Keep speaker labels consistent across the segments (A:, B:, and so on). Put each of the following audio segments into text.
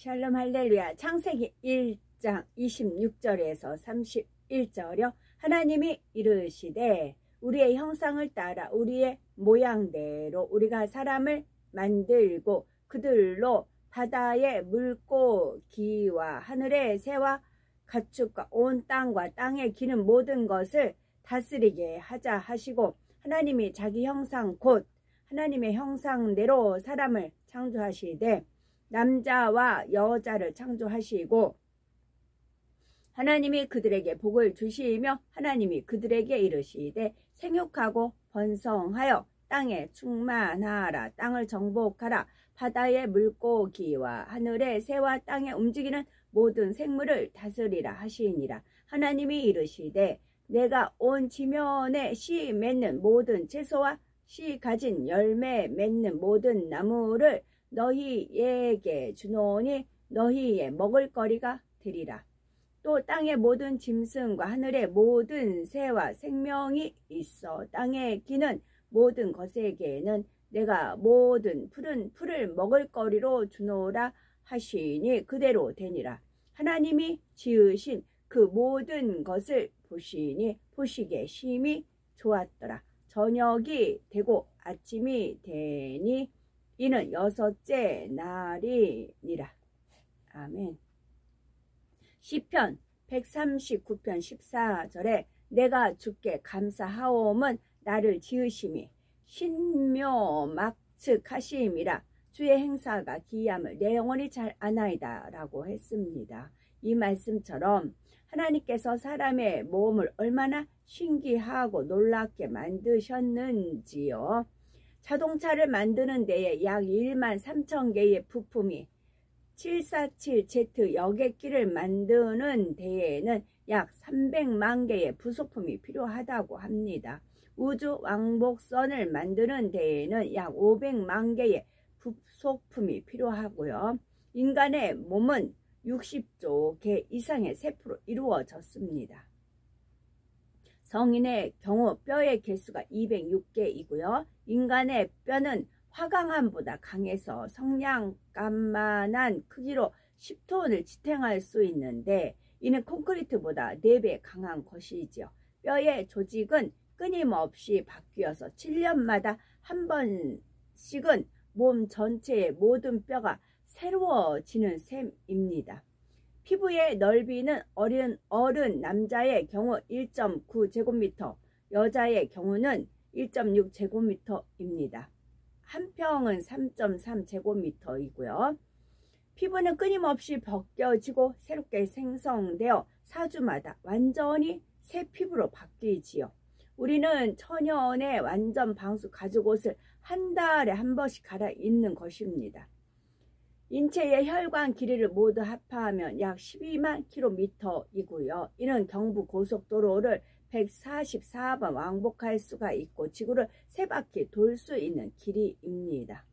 A: 샬롬 할렐루야. 창세기 1장 26절에서 31절이요. 하나님이 이르시되 우리의 형상을 따라 우리의 모양대로 우리가 사람을 만들고 그들로 바다의 물고기와 하늘의 새와 가축과 온 땅과 땅에 기는 모든 것을 다스리게 하자 하시고, 하나님이 자기 형상 곧 하나님의 형상대로 사람을 창조하시되 남자와 여자를 창조하시고, 하나님이 그들에게 복을 주시며 하나님이 그들에게 이르시되 생육하고 번성하여 땅에 충만하라. 땅을 정복하라. 바다의 물고기와 하늘의 새와 땅에 움직이는 모든 생물을 다스리라 하시니라. 하나님이 이르시되 내가 온 지면에 씨 맺는 모든 채소와 씨 가진 열매 맺는 모든 나무를 너희에게 주노니 너희의 먹을거리가 되리라. 또 땅의 모든 짐승과 하늘의 모든 새와 생명이 있어 땅에 기는 모든 것에게는 내가 모든 푸른 풀을 먹을거리로 주노라 하시니 그대로 되니라. 하나님이 지으신 그 모든 것을 보시니 보시기에 심히 좋았더라. 저녁이 되고 아침이 되니 이는 여섯째 날이니라. 아멘. 시편 139편 14절에 내가 주께 감사하옴은 나를 지으심이 신묘막측하심이라. 주의 행사가 기이함을 내 영혼이 잘 아나이다 라고 했습니다. 이 말씀처럼 하나님께서 사람의 몸을 얼마나 신기하고 놀랍게 만드셨는지요. 자동차를 만드는 데에 약 1만 3천 개의 부품이, 747Z 여객기를 만드는 데에는 약 300만 개의 부속품이 필요하다고 합니다. 우주 왕복선을 만드는 데에는 약 500만 개의 부속품이 필요하고요. 인간의 몸은 60조 개 이상의 세포로 이루어졌습니다. 성인의 경우 뼈의 개수가 206개이고요. 인간의 뼈는 화강암보다 강해서 성냥감만한 크기로 10톤을 지탱할 수 있는데 이는 콘크리트보다 4배 강한 것이지요. 뼈의 조직은 끊임없이 바뀌어서 7년마다 한 번씩은 몸 전체의 모든 뼈가 새로워지는 셈입니다. 피부의 넓이는 어른 남자의 경우 1.9제곱미터, 여자의 경우는 1.6제곱미터입니다. 한 평은 3.3제곱미터이고요. 피부는 끊임없이 벗겨지고 새롭게 생성되어 4주마다 완전히 새 피부로 바뀌지요. 우리는 천연의 완전 방수 가죽옷을 한 달에 한 번씩 갈아입는 것입니다. 인체의 혈관 길이를 모두 합하면 약 12만 킬로미터이고요. 이는 경부 고속도로를 144번 왕복할 수가 있고 지구를 3바퀴 돌 수 있는 길이입니다.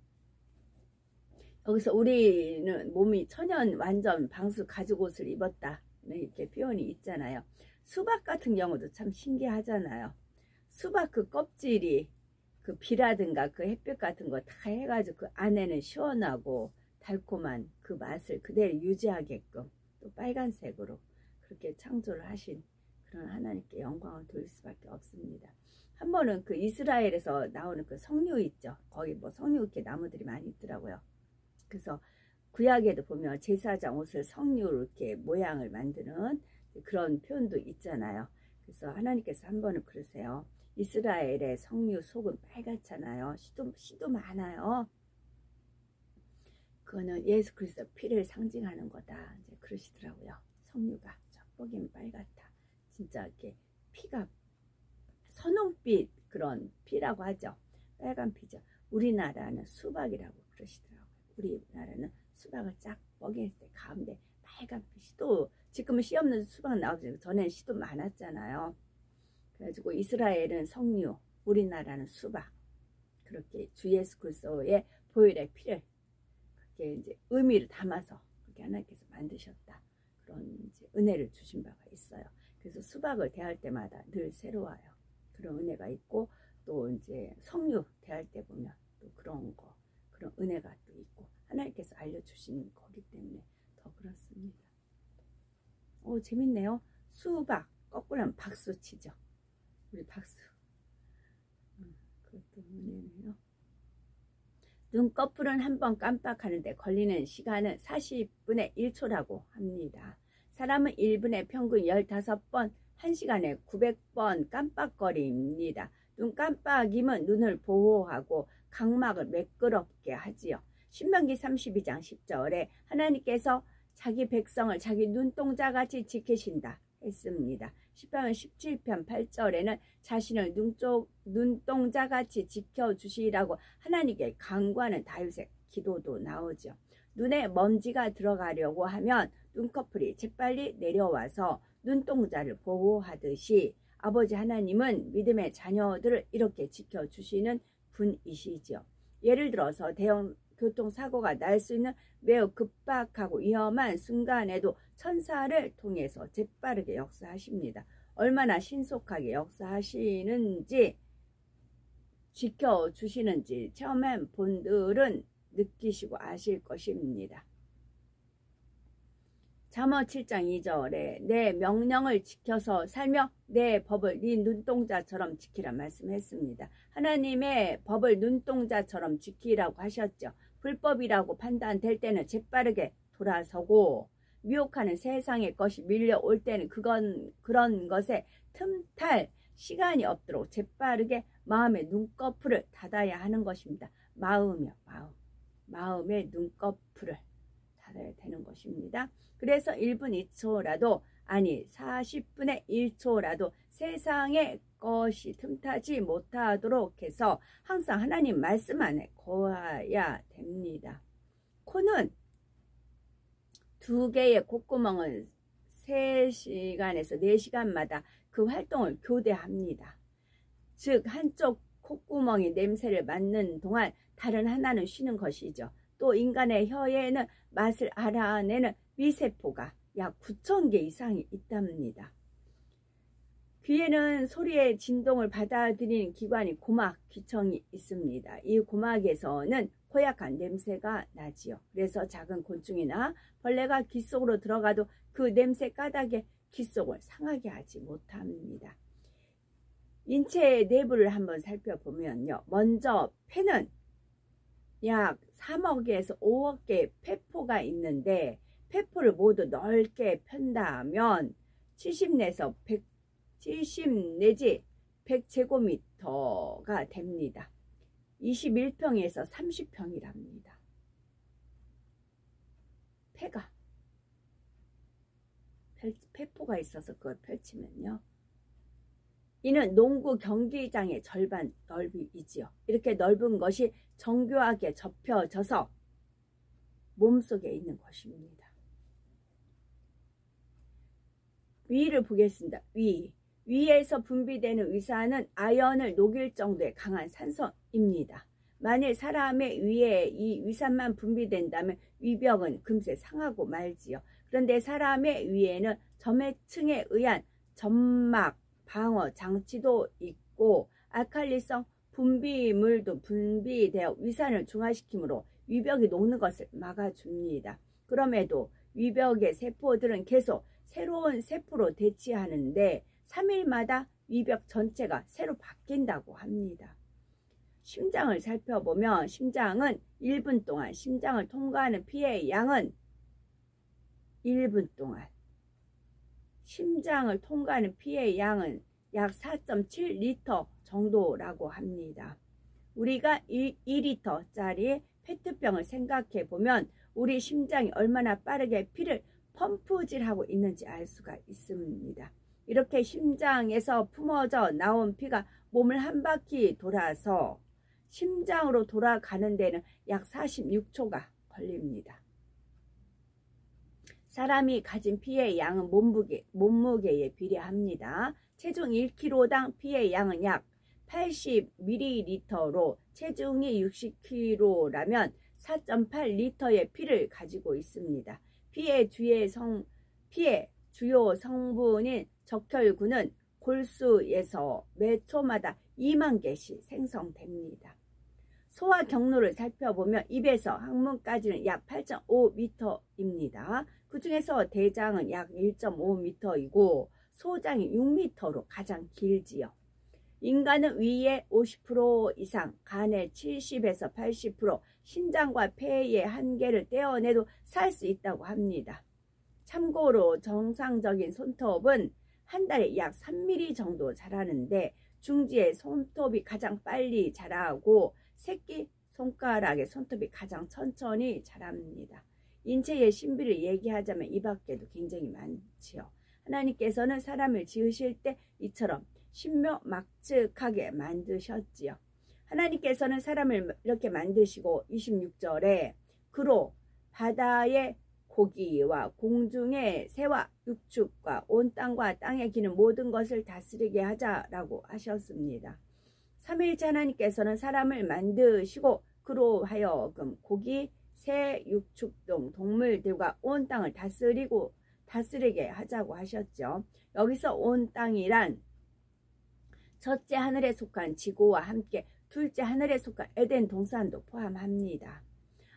A: 여기서 우리는 몸이 천연 완전 방수 가죽옷을 입었다 이렇게 표현이 있잖아요. 수박 같은 경우도 참 신기하잖아요. 수박 그 껍질이 그 비라든가 그 햇볕 같은 거 다 해가지고 그 안에는 시원하고 달콤한 그 맛을 그대로 유지하게끔 또 빨간색으로 그렇게 창조를 하신 그런 하나님께 영광을 돌릴 수밖에 없습니다. 한 번은 그 이스라엘에서 나오는 그 석류 있죠. 거기 뭐 석류 이렇게 나무들이 많이 있더라고요. 그래서 구약에도 보면 제사장 옷을 석류로 이렇게 모양을 만드는 그런 표현도 있잖아요. 그래서 하나님께서 한 번은 그러세요. 이스라엘의 석류 속은 빨갛잖아요. 씨도 많아요. 그거는 예수 그리스도 피를 상징하는 거다. 이제 그러시더라고요. 석류가 쩍보기엔 빨갛다. 진짜 이렇게 피가 선홍빛 그런 피라고 하죠. 빨간 피죠. 우리나라는 수박이라고 그러시더라고요. 우리나라는 수박을 쫙 뻐개했을 때 가운데 빨간 씨도 지금은 씨 없는 수박 나오죠. 전엔 씨도 많았잖아요. 그래가지고 이스라엘은 석류, 우리나라는 수박. 그렇게 주 예수 그리스도의 보혈의 피를 그렇게 이제 의미를 담아서 그렇게 하나님께서 만드셨다. 그런 이제 은혜를 주신 바가 있어요. 그래서 수박을 대할 때마다 늘 새로워요. 그런 은혜가 있고 또 이제 석류 대할 때 보면 또 그런 거 그런 은혜가 또 있고 하나님께서 알려주신 거기 때문에 더 그렇습니다. 오, 재밌네요. 수박 거꾸로 하면 박수 치죠. 우리 박수. 그것도 문제네요. 눈꺼풀은 한번 깜빡하는데 걸리는 시간은 40분의 1초라고 합니다. 사람은 1분에 평균 15번, 1시간에 900번 깜빡거립니다. 눈 깜빡임은 눈을 보호하고 각막을 매끄럽게 하지요. 신명기 32장 10절에 하나님께서 자기 백성을 자기 눈동자같이 지키신다 했습니다. 시편 17편 8절에는 자신을 눈동자같이 지켜주시라고 하나님께 간구하는 다윗의 기도도 나오죠. 눈에 먼지가 들어가려고 하면 눈꺼풀이 재빨리 내려와서 눈동자를 보호하듯이 아버지 하나님은 믿음의 자녀들을 이렇게 지켜주시는 분이시죠. 예를 들어서 대형 교통사고가 날 수 있는 매우 급박하고 위험한 순간에도 천사를 통해서 재빠르게 역사하십니다. 얼마나 신속하게 역사하시는지 지켜주시는지 체험한 분들은 느끼시고 아실 것입니다. 잠언 7장 2절에 내 명령을 지켜서 살며 내 법을 네 눈동자처럼 지키라 말씀했습니다. 하나님의 법을 눈동자처럼 지키라고 하셨죠. 불법이라고 판단될 때는 재빠르게 돌아서고 미혹하는 세상의 것이 밀려올 때는 그런 것에 틈탈 시간이 없도록 재빠르게 마음의 눈꺼풀을 닫아야 하는 것입니다. 마음이요, 마음의 눈꺼풀을 닫아야 되는 것입니다. 그래서 1분 2초라도 아니 40분의 1초라도 세상의 것이 틈타지 못하도록 해서 항상 하나님 말씀 안에 거해야 됩니다. 코는 2개의 콧구멍은 3시간에서 4시간마다 그 활동을 교대합니다. 즉 한쪽 콧구멍이 냄새를 맡는 동안 다른 하나는 쉬는 것이죠. 또 인간의 혀에는 맛을 알아내는 위세포가 약 9,000개 이상이 있답니다. 귀에는 소리의 진동을 받아들이는 기관이 고막, 귀청이 있습니다. 이 고막에서는 고약한 냄새가 나지요. 그래서 작은 곤충이나 벌레가 귀 속으로 들어가도 그 냄새 까닭에 귀 속을 상하게 하지 못합니다. 인체의 내부를 한번 살펴보면요. 먼저 폐는 약 3억에서 5억 개의 폐포가 있는데 폐포를 모두 넓게 편다면 70 내지 100제곱미터가 됩니다. 21평에서 30평이랍니다. 폐포가 있어서 그걸 펼치면요. 이는 농구 경기장의 절반 넓이이지요. 이렇게 넓은 것이 정교하게 접혀져서 몸속에 있는 것입니다. 위를 보겠습니다. 위에서 분비되는 위산은 아연을 녹일 정도의 강한 산소입니다. 만일 사람의 위에 이 위산만 분비된다면 위벽은 금세 상하고 말지요. 그런데 사람의 위에는 점액층에 의한 점막 방어 장치도 있고 알칼리성 분비물도 분비되어 위산을 중화시키므로 위벽이 녹는 것을 막아줍니다. 그럼에도 위벽의 세포들은 계속 새로운 세포로 대치하는데 3일마다 위벽 전체가 새로 바뀐다고 합니다. 심장을 살펴보면 심장은 1분 동안 심장을 통과하는 피의 양은 1분 동안 심장을 통과하는 피의 양은 약 4.7리터 정도라고 합니다. 우리가 2리터짜리 페트병을 생각해 보면 우리 심장이 얼마나 빠르게 피를 펌프질하고 있는지 알 수가 있습니다. 이렇게 심장에서 품어져 나온 피가 몸을 한 바퀴 돌아서 심장으로 돌아가는 데는 약 46초가 걸립니다. 사람이 가진 피의 양은 몸무게에 비례합니다. 체중 1kg당 피의 양은 약 80ml로 체중이 60kg라면 4.8리터의 피를 가지고 있습니다. 피의 주요 성분인 적혈구는 골수에서 매 초마다 2만 개씩 생성됩니다. 소와 경로를 살펴보면 입에서 항문까지는 약 8.5m입니다. 그 중에서 대장은 약 1.5m이고 소장이 6m로 가장 길지요. 인간은 위의 50% 이상, 간의 70에서 80%, 신장과 폐의 한계를 떼어내도 살 수 있다고 합니다. 참고로 정상적인 손톱은 한 달에 약 3mm 정도 자라는데 중지의 손톱이 가장 빨리 자라고 새끼 손가락의 손톱이 가장 천천히 자랍니다. 인체의 신비를 얘기하자면 이 밖에도 굉장히 많지요. 하나님께서는 사람을 지으실 때 이처럼 신묘막측하게 만드셨지요. 하나님께서는 사람을 이렇게 만드시고 26절에 그로 바다의 고기와 공중의 새와 육축과 온 땅과 땅에 기는 모든 것을 다스리게 하자라고 하셨습니다. 삼위일체 하나님께서는 사람을 만드시고 그로 하여금 고기, 새, 육축 등 동물들과 온 땅을 다스리게 하자고 하셨죠. 여기서 온 땅이란 첫째 하늘에 속한 지구와 함께 둘째 하늘에 속한 에덴 동산도 포함합니다.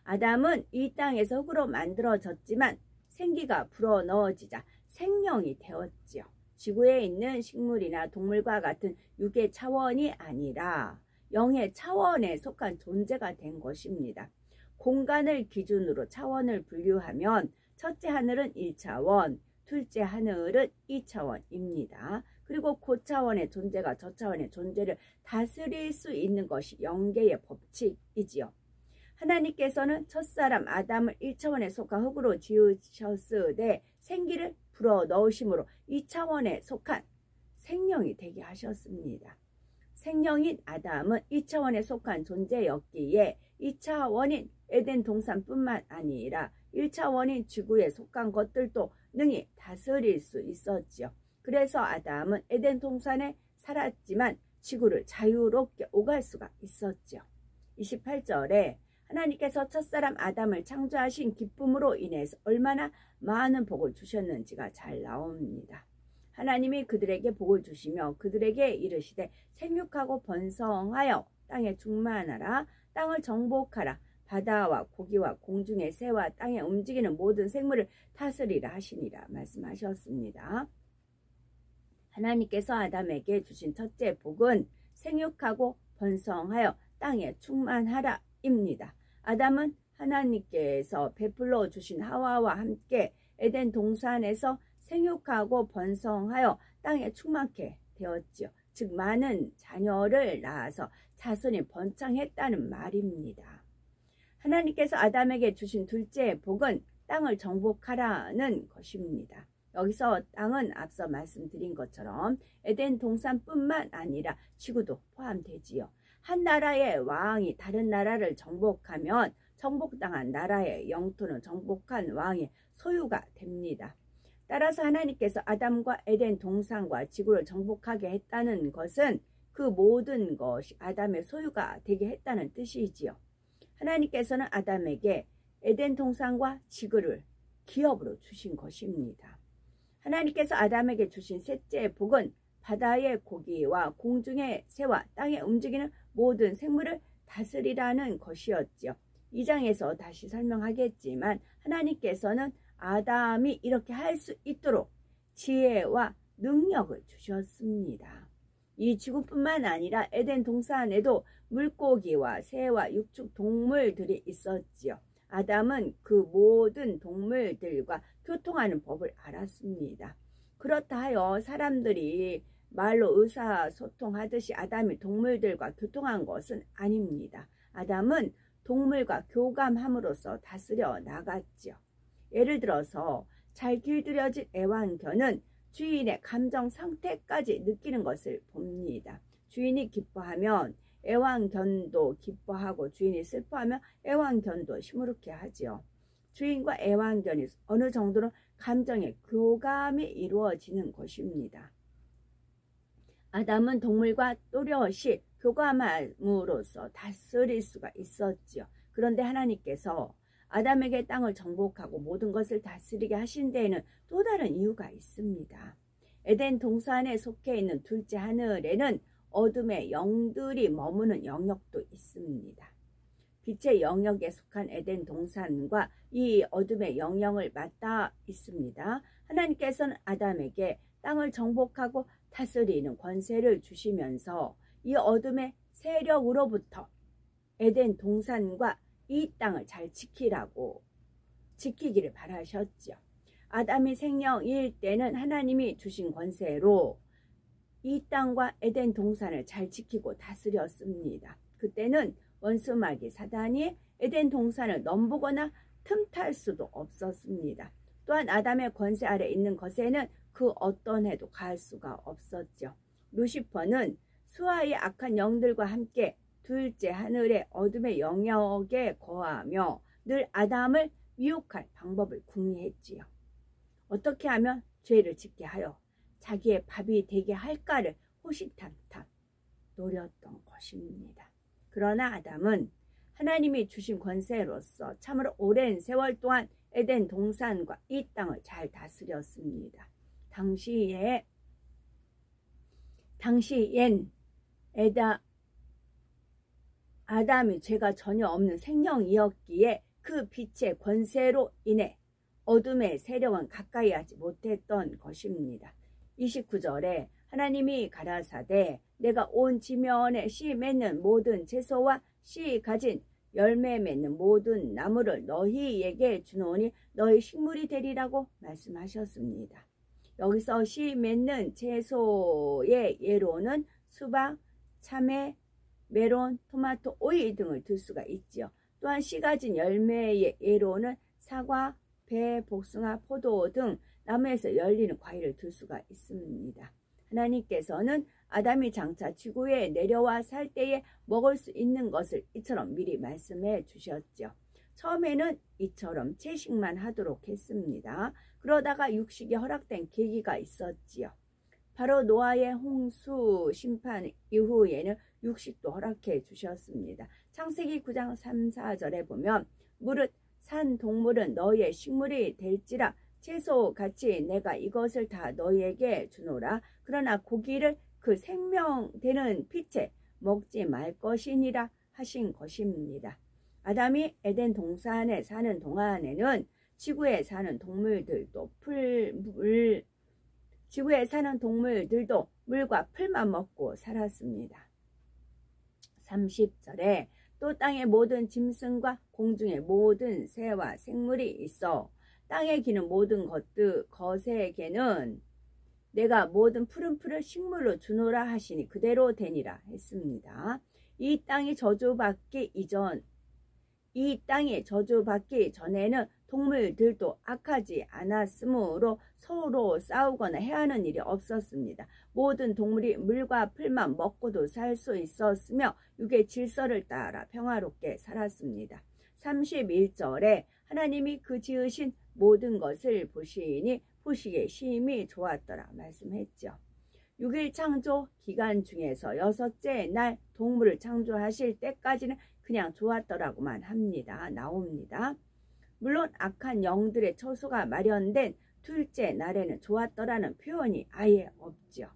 A: 아담은 이 땅에서 흙으로 만들어졌지만 생기가 불어넣어지자 생명이 되었지요. 지구에 있는 식물이나 동물과 같은 육의 차원이 아니라 영의 차원에 속한 존재가 된 것입니다. 공간을 기준으로 차원을 분류하면 첫째 하늘은 1차원, 둘째 하늘은 2차원입니다. 그리고 고차원의 존재가 저차원의 존재를 다스릴 수 있는 것이 영계의 법칙이지요. 하나님께서는 첫사람 아담을 1차원에 속한 흙으로 지으셨으되 생기를 불어넣으심으로 2차원에 속한 생명이 되게 하셨습니다. 생명인 아담은 2차원에 속한 존재였기에 2차원인 에덴 동산뿐만 아니라 1차원인 지구에 속한 것들도 능히 다스릴 수 있었지요. 그래서 아담은 에덴 동산에 살았지만 지구를 자유롭게 오갈 수가 있었지요. 28절에 하나님께서 첫사람 아담을 창조하신 기쁨으로 인해서 얼마나 많은 복을 주셨는지가 잘 나옵니다. 하나님이 그들에게 복을 주시며 그들에게 이르시되 생육하고 번성하여 땅에 충만하라, 땅을 정복하라, 바다와 고기와 공중의 새와 땅에 움직이는 모든 생물을 다스리라 하시니라 말씀하셨습니다. 하나님께서 아담에게 주신 첫째 복은 생육하고 번성하여 땅에 충만하라 입니다. 아담은 하나님께서 베풀어 주신 하와와 함께 에덴 동산에서 생육하고 번성하여 땅에 충만케 되었지요. 즉 많은 자녀를 낳아서 자손이 번창했다는 말입니다. 하나님께서 아담에게 주신 둘째 복은 땅을 정복하라는 것입니다. 여기서 땅은 앞서 말씀드린 것처럼 에덴 동산뿐만 아니라 지구도 포함되지요. 한 나라의 왕이 다른 나라를 정복하면 정복당한 나라의 영토는 정복한 왕의 소유가 됩니다. 따라서 하나님께서 아담과 에덴 동산과 지구를 정복하게 했다는 것은 그 모든 것이 아담의 소유가 되게 했다는 뜻이지요. 하나님께서는 아담에게 에덴 동산과 지구를 기업으로 주신 것입니다. 하나님께서 아담에게 주신 셋째 복은 바다의 고기와 공중의 새와 땅에 움직이는 모든 생물을 다스리라는 것이었지요. 2장에서 다시 설명하겠지만 하나님께서는 아담이 이렇게 할 수 있도록 지혜와 능력을 주셨습니다. 이 지구뿐만 아니라 에덴 동산에도 물고기와 새와 육축 동물들이 있었지요. 아담은 그 모든 동물들과 교통하는 법을 알았습니다. 그렇다 하여 사람들이 말로 의사소통하듯이 아담이 동물들과 교통한 것은 아닙니다. 아담은 동물과 교감함으로써 다스려 나갔지요. 예를 들어서 잘 길들여진 애완견은 주인의 감정 상태까지 느끼는 것을 봅니다. 주인이 기뻐하면 애완견도 기뻐하고 주인이 슬퍼하면 애완견도 시무룩해 하지요. 주인과 애완견이 어느 정도는 감정의 교감이 이루어지는 것입니다. 아담은 동물과 또렷이 교감함으로써 다스릴 수가 있었지요. 그런데 하나님께서 아담에게 땅을 정복하고 모든 것을 다스리게 하신 데에는 또 다른 이유가 있습니다. 에덴 동산에 속해 있는 둘째 하늘에는 어둠의 영들이 머무는 영역도 있습니다. 빛의 영역에 속한 에덴 동산과 이 어둠의 영역을 맞닿아 있습니다. 하나님께서는 아담에게 땅을 정복하고 다스리는 권세를 주시면서 이 어둠의 세력으로부터 에덴 동산과 이 땅을 잘 지키기를 바라셨죠. 아담이 생명일 때는 하나님이 주신 권세로 이 땅과 에덴 동산을 잘 지키고 다스렸습니다. 그때는 원수마귀 사단이 에덴 동산을 넘보거나 틈탈 수도 없었습니다. 또한 아담의 권세 아래 있는 것에는 그 어떤 해도 가할 수가 없었죠. 루시퍼는 수하의 악한 영들과 함께 둘째 하늘의 어둠의 영역에 거하며 늘 아담을 미혹할 방법을 궁리했지요. 어떻게 하면 죄를 짓게 하여 자기의 밥이 되게 할까를 호시탐탐 노렸던 것입니다. 그러나 아담은 하나님이 주신 권세로서 참으로 오랜 세월 동안 에덴 동산과 이 땅을 잘 다스렸습니다. 당시엔 아담이 죄가 전혀 없는 생명이었기에 그 빛의 권세로 인해 어둠의 세력은 가까이 하지 못했던 것입니다. 29절에 하나님이 가라사대 내가 온 지면에 씨 맺는 모든 채소와 씨 가진 열매 맺는 모든 나무를 너희에게 주노니 너희 식물이 되리라고 말씀하셨습니다. 여기서 씨 맺는 채소의 예로는 수박, 참외, 메론, 토마토, 오이 등을 들 수가 있지요. 또한 씨 가진 열매의 예로는 사과, 배, 복숭아, 포도 등 나무에서 열리는 과일을 들 수가 있습니다. 하나님께서는 아담이 장차 지구에 내려와 살 때에 먹을 수 있는 것을 이처럼 미리 말씀해 주셨죠. 처음에는 이처럼 채식만 하도록 했습니다. 그러다가 육식이 허락된 계기가 있었지요. 바로 노아의 홍수 심판 이후에는 육식도 허락해 주셨습니다. 창세기 9장 3, 4절에 보면 무릇 산 동물은 너희의 식물이 될지라 채소같이 내가 이것을 다 너희에게 주노라. 그러나 고기를 그 생명되는 빛에 먹지 말 것이니라 하신 것입니다. 아담이 에덴 동산에 사는 동안에는 지구에 사는 동물들도 물과 풀만 먹고 살았습니다. 30절에 또 땅의 모든 짐승과 공중의 모든 새와 생물이 있어 땅에 기는 모든 것에게는 내가 모든 푸른 풀을 식물로 주노라 하시니 그대로 되니라 했습니다. 이 땅이 저주받기 전에는 동물들도 악하지 않았으므로 서로 싸우거나 해하는 일이 없었습니다. 모든 동물이 물과 풀만 먹고도 살 수 있었으며 육의 질서를 따라 평화롭게 살았습니다. 31절에 하나님이 그 지으신 모든 것을 보시니 보시기에 심히 좋았더라 말씀했죠. 6일 창조 기간 중에서 6째 날 동물을 창조하실 때까지는 그냥 좋았더라고만 나옵니다. 물론 악한 영들의 처소가 마련된 둘째 날에는 좋았더라는 표현이 아예 없죠.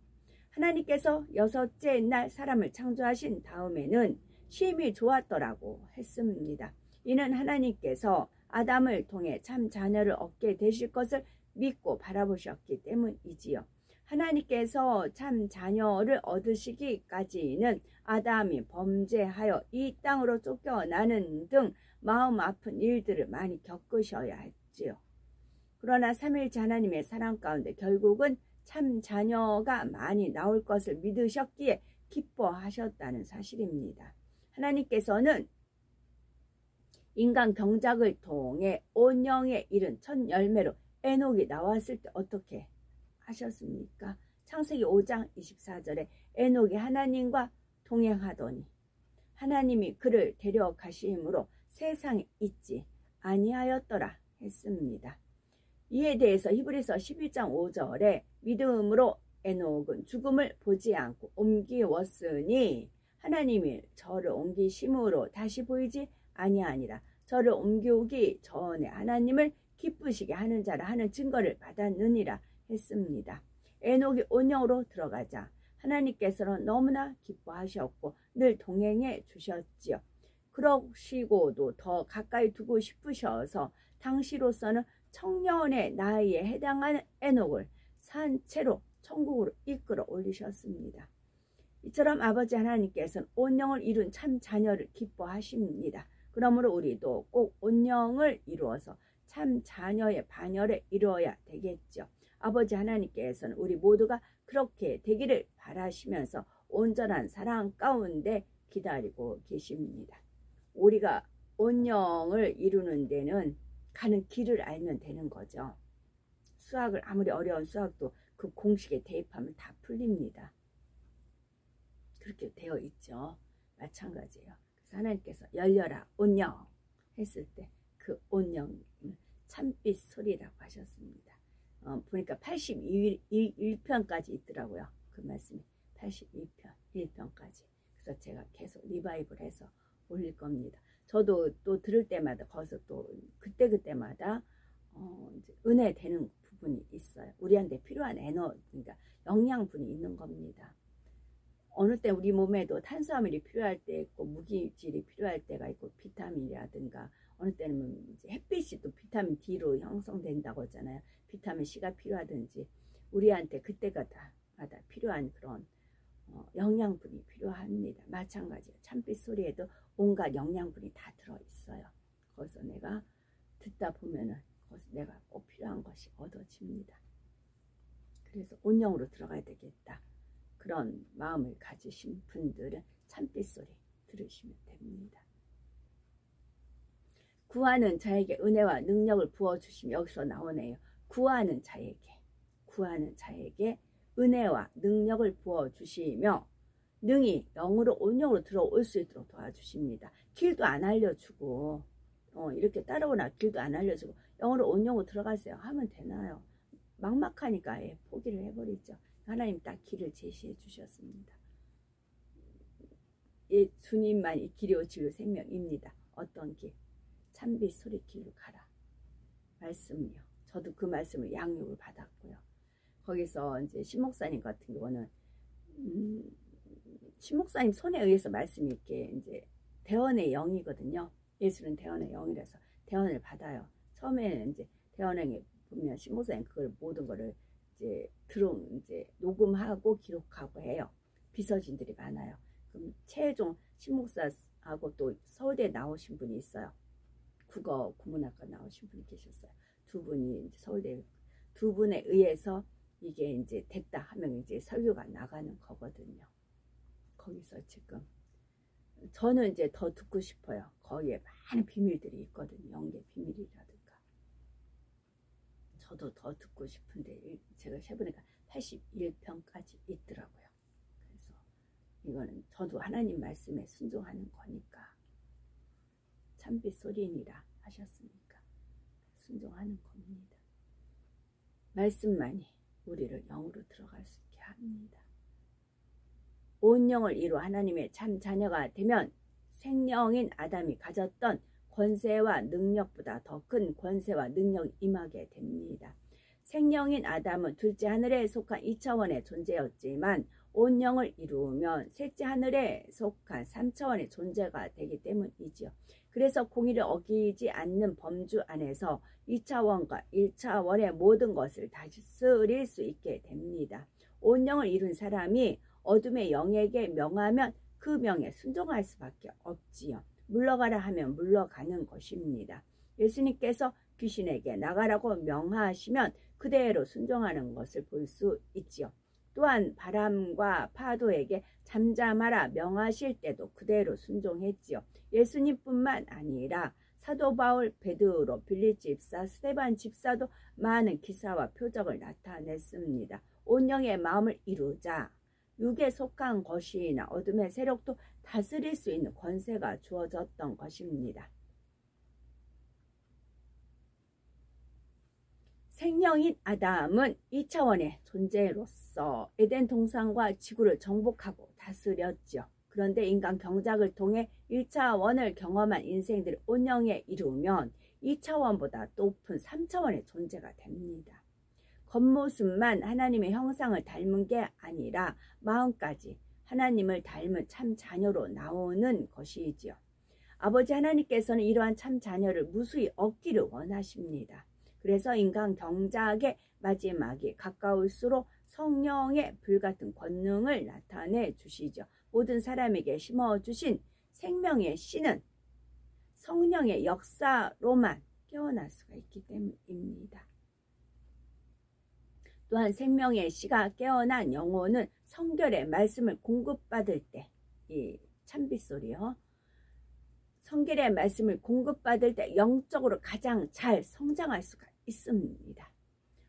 A: 하나님께서 6째 날 사람을 창조하신 다음에는 심히 좋았더라고 했습니다. 이는 하나님께서 아담을 통해 참 자녀를 얻게 되실 것을 믿고 바라보셨기 때문이지요. 하나님께서 참 자녀를 얻으시기까지는 아담이 범죄하여 이 땅으로 쫓겨나는 등 마음 아픈 일들을 많이 겪으셔야 했지요. 그러나 삼위일체 하나님의 사랑 가운데 결국은 참 자녀가 많이 나올 것을 믿으셨기에 기뻐하셨다는 사실입니다. 하나님께서는 인간 경작을 통해 온 영에 이른 첫 열매로 에녹이 나왔을 때 어떻게 하셨습니까? 창세기 5장 24절에 에녹이 하나님과 동행하더니 하나님이 그를 데려가심으로 세상에 있지 아니하였더라 했습니다. 이에 대해서 히브리서 11장 5절에 믿음으로 에녹은 죽음을 보지 않고 옮기웠으니 하나님이 저를 옮기심으로 다시 보이지 아니하니라. 저를 옮기기 전에 하나님을 기쁘시게 하는 자라 하는 증거를 받았느니라 했습니다. 에녹이 온영으로 들어가자 하나님께서는 너무나 기뻐하셨고 늘 동행해 주셨지요. 그러시고도 더 가까이 두고 싶으셔서 당시로서는 청년의 나이에 해당하는 에녹을 산채로 천국으로 이끌어 올리셨습니다. 이처럼 아버지 하나님께서는 온영을 이룬 참 자녀를 기뻐하십니다. 그러므로 우리도 꼭 온영을 이루어서 참 자녀의 반열에 이루어야 되겠죠. 아버지 하나님께서는 우리 모두가 그렇게 되기를 바라시면서 온전한 사랑 가운데 기다리고 계십니다. 우리가 온영을 이루는 데는 가는 길을 알면 되는 거죠. 수학을 아무리 어려운 수학도 그 공식에 대입하면 다 풀립니다. 그렇게 되어 있죠. 마찬가지예요. 그래서 하나님께서 열려라 온영 했을 때 그 온영은 참빛 소리라고 하셨습니다. 보니까 81편까지 있더라고요. 그 말씀이 82편 1편까지. 그래서 제가 계속 리바이브를 해서 올릴 겁니다. 저도 또 들을 때마다 거기서 또 그때마다 이제 은혜 되는 부분이 있어요. 우리한테 필요한 그러니까 영양분이 있는 겁니다. 어느 때 우리 몸에도 탄수화물이 필요할 때 있고 무기질이 필요할 때가 있고 비타민이라든가 어느 때는 이제 햇빛이 또 비타민 D로 형성된다고 하잖아요. 비타민 C가 필요하든지 우리한테 그때마다 필요한 그런 영양분이 필요합니다. 마찬가지로 참빛 소리에도 온갖 영양분이 다 들어있어요. 거기서 내가 듣다 보면은 거기서 내가 꼭 필요한 것이 얻어집니다. 그래서 온영으로 들어가야 되겠다. 그런 마음을 가지신 분들은 참빛 소리 들으시면 됩니다. 구하는 자에게 은혜와 능력을 부어주시면 여기서 나오네요. 구하는 자에게 은혜와 능력을 부어주시며 능히 영으로 온영으로 들어올 수 있도록 도와주십니다. 길도 안 알려주고 이렇게 따라오나 길도 안 알려주고 영으로 온영으로 들어가세요 하면 되나요? 막막하니까 포기를 해버리죠. 하나님 딱 길을 제시해 주셨습니다. 주님만 이 길이요 진리요 생명입니다. 어떤 길? 참빛 소리 길로 가라. 말씀이요. 저도 그 말씀을 양육을 받았고요. 거기서 이제 신목사님 같은 경우는 신목사님 손에 의해서 말씀이 이렇게 이제 대언의 영이거든요. 예수는 대언의 영이라서 대언을 받아요. 처음에는 이제 대언에 보면 신목사님 그걸 모든 거를 이제 녹음하고 기록하고 해요. 비서진들이 많아요. 그럼 최종 신목사하고 또 서울대에 나오신 분이 있어요. 국어 국문학과 나오신 분이 계셨어요. 두 분이 이제 서울대 두 분에 의해서 이게 이제 됐다 하면 이제 설교가 나가는 거거든요. 거기서 지금 저는 이제 더 듣고 싶어요. 거기에 많은 비밀들이 있거든요. 영계 비밀이라든가. 저도 더 듣고 싶은데 제가 해보니까 81편까지 있더라고요. 그래서 이거는 저도 하나님 말씀에 순종하는 거니까 참빛 소리니라 하셨으니까 순종하는 겁니다. 말씀만이 우리를 영으로 들어갈 수 있게 합니다. 온 영을 이루어 하나님의 참 자녀가 되면 생명인 아담이 가졌던 권세와 능력보다 더 큰 권세와 능력이 임하게 됩니다. 생명인 아담은 둘째 하늘에 속한 2차원의 존재였지만 온 영을 이루면 셋째 하늘에 속한 3차원의 존재가 되기 때문이지요. 그래서 공의를 어기지 않는 범주 안에서 2차원과 1차원의 모든 것을 다스릴 수 있게 됩니다. 온 영을 이룬 사람이 어둠의 영에게 명하면 그 명에 순종할 수밖에 없지요. 물러가라 하면 물러가는 것입니다. 예수님께서 귀신에게 나가라고 명하시면 그대로 순종하는 것을 볼 수 있지요. 또한 바람과 파도에게 잠잠하라 명하실 때도 그대로 순종했지요. 예수님뿐만 아니라 사도 바울, 베드로, 빌립 집사, 스데반 집사도 많은 기사와 표적을 나타냈습니다. 온 영의 마음을 이루자 육에 속한 것이나 어둠의 세력도 다스릴 수 있는 권세가 주어졌던 것입니다. 생명인 아담은 2차원의 존재로서 에덴 동산과 지구를 정복하고 다스렸죠. 그런데 인간 경작을 통해 1차원을 경험한 인생들이 온영에 이르면 2차원보다 높은 3차원의 존재가 됩니다. 겉모습만 하나님의 형상을 닮은 게 아니라 마음까지 하나님을 닮은 참 자녀로 나오는 것이지요. 아버지 하나님께서는 이러한 참 자녀를 무수히 얻기를 원하십니다. 그래서 인간 경작의 마지막이 가까울수록 성령의 불같은 권능을 나타내 주시죠. 모든 사람에게 심어주신 생명의 씨는 성령의 역사로만 깨어날 수가 있기 때문입니다. 또한 생명의 씨가 깨어난 영혼은 성결의 말씀을 공급받을 때, 이 찬빗소리요. 성결의 말씀을 공급받을 때 영적으로 가장 잘 성장할 수가 있습니다.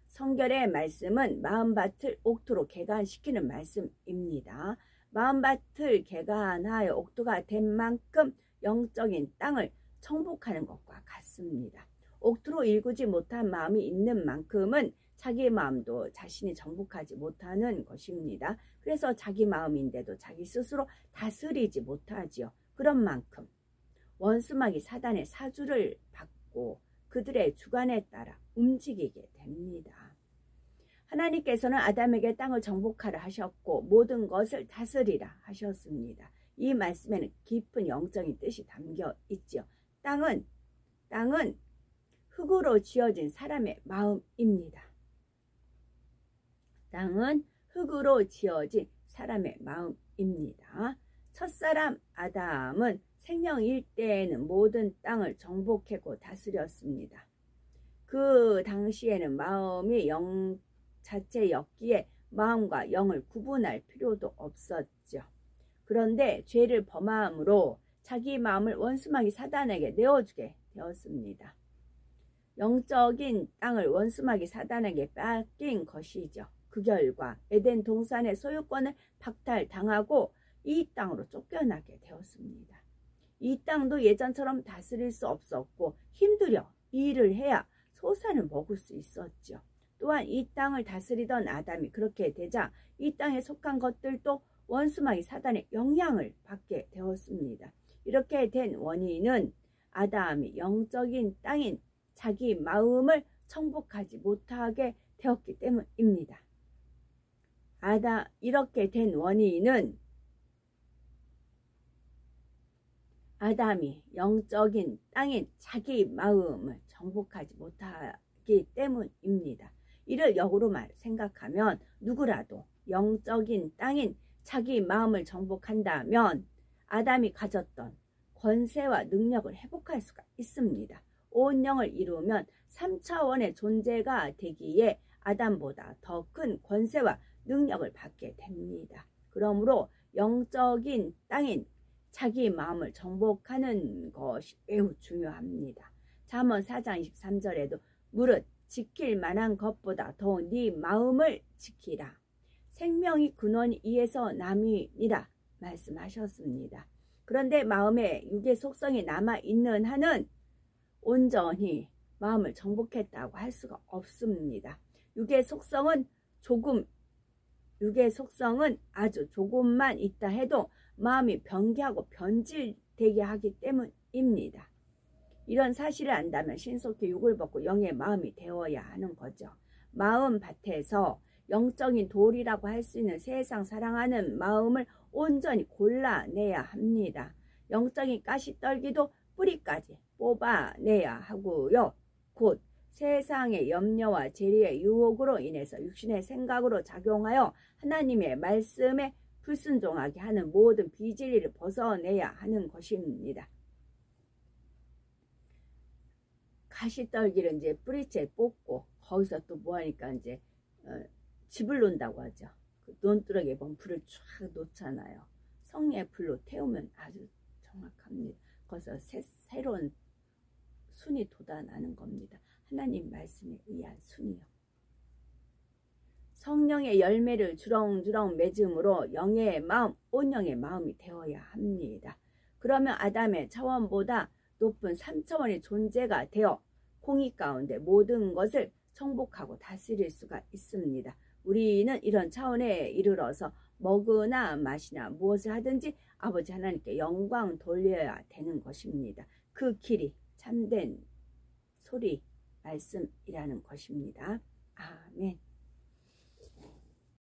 A: 성결의 말씀은 마음밭을 옥토로 개간시키는 말씀입니다. 마음밭을 개간하여 옥토가 된 만큼 영적인 땅을 정복하는 것과 같습니다. 옥토로 일구지 못한 마음이 있는 만큼은 자기 마음도 자신이 정복하지 못하는 것입니다. 그래서 자기 마음인데도 자기 스스로 다스리지 못하지요. 그런 만큼 원수마귀 사단의 사주를 받고 그들의 주관에 따라 움직이게 됩니다. 하나님께서는 아담에게 땅을 정복하라 하셨고 모든 것을 다스리라 하셨습니다. 이 말씀에는 깊은 영적인 뜻이 담겨 있죠. 땅은 흙으로 지어진 사람의 마음입니다. 땅은 흙으로 지어진 사람의 마음입니다. 첫사람 아담은 생명일 때에는 모든 땅을 정복하고 다스렸습니다. 그 당시에는 마음이 영 자체였기에 마음과 영을 구분할 필요도 없었죠. 그런데 죄를 범함으로 자기 마음을 원수마귀 사단에게 내어주게 되었습니다. 영적인 땅을 원수마귀 사단에게 뺏긴 것이죠. 그 결과 에덴 동산의 소유권을 박탈당하고 이 땅으로 쫓겨나게 되었습니다. 이 땅도 예전처럼 다스릴 수 없었고 힘들여 일을 해야 소산을 먹을 수 있었죠. 또한 이 땅을 다스리던 아담이 그렇게 되자 이 땅에 속한 것들도 원수마귀 사단의 영향을 받게 되었습니다. 이렇게 된 원인은 아담이 영적인 땅인 자기 마음을 정복하지 못하게 되었기 때문입니다. 이렇게 된 원인은 아담이 영적인 땅인 자기 마음을 정복하지 못하기 때문입니다. 이를 역으로만 생각하면 누구라도 영적인 땅인 자기 마음을 정복한다면 아담이 가졌던 권세와 능력을 회복할 수가 있습니다. 온 영을 이루면 3차원의 존재가 되기에 아담보다 더 큰 권세와 능력을 받게 됩니다. 그러므로 영적인 땅인 자기 마음을 정복하는 것이 매우 중요합니다. 잠언 4장 23절에도 무릇 지킬 만한 것보다 더 네 마음을 지키라. 생명이 근원 이에서 남이니라 말씀하셨습니다. 그런데 마음에 육의 속성이 남아있는 한은 온전히 마음을 정복했다고 할 수가 없습니다. 육의 속성은 아주 조금만 있다 해도 마음이 변개하고 변질되게 하기 때문입니다. 이런 사실을 안다면 신속히 육을 벗고 영의 마음이 되어야 하는 거죠. 마음 밭에서 영적인 돌이라고 할 수 있는 세상 사랑하는 마음을 온전히 골라내야 합니다. 영적인 가시떨기도 뿌리까지 뽑아내야 하고요. 곧 세상의 염려와 재리의 유혹으로 인해서 육신의 생각으로 작용하여 하나님의 말씀에 불순종하게 하는 모든 비진리를 벗어내야 하는 것입니다. 가시떨기를 이제 뿌리채 뽑고 거기서 또 뭐하니까 이제 집을 놓는다고 하죠. 그 논두렁에 보면 불을 쫙 놓잖아요. 성령의 불로 태우면 아주 정확합니다. 거기서 새로운 순이 돋아나는 겁니다. 하나님 말씀에 의한 순이요. 성령의 열매를 주렁주렁 맺음으로 영의 마음, 온 영의 마음이 되어야 합니다. 그러면 아담의 차원보다 높은 3차원의 존재가 되어 공의 가운데 모든 것을 정복하고 다스릴 수가 있습니다. 우리는 이런 차원에 이르러서 먹으나 마시나 무엇을 하든지 아버지 하나님께 영광 돌려야 되는 것입니다. 그 길이 참된 소리 말씀이라는 것입니다. 아멘.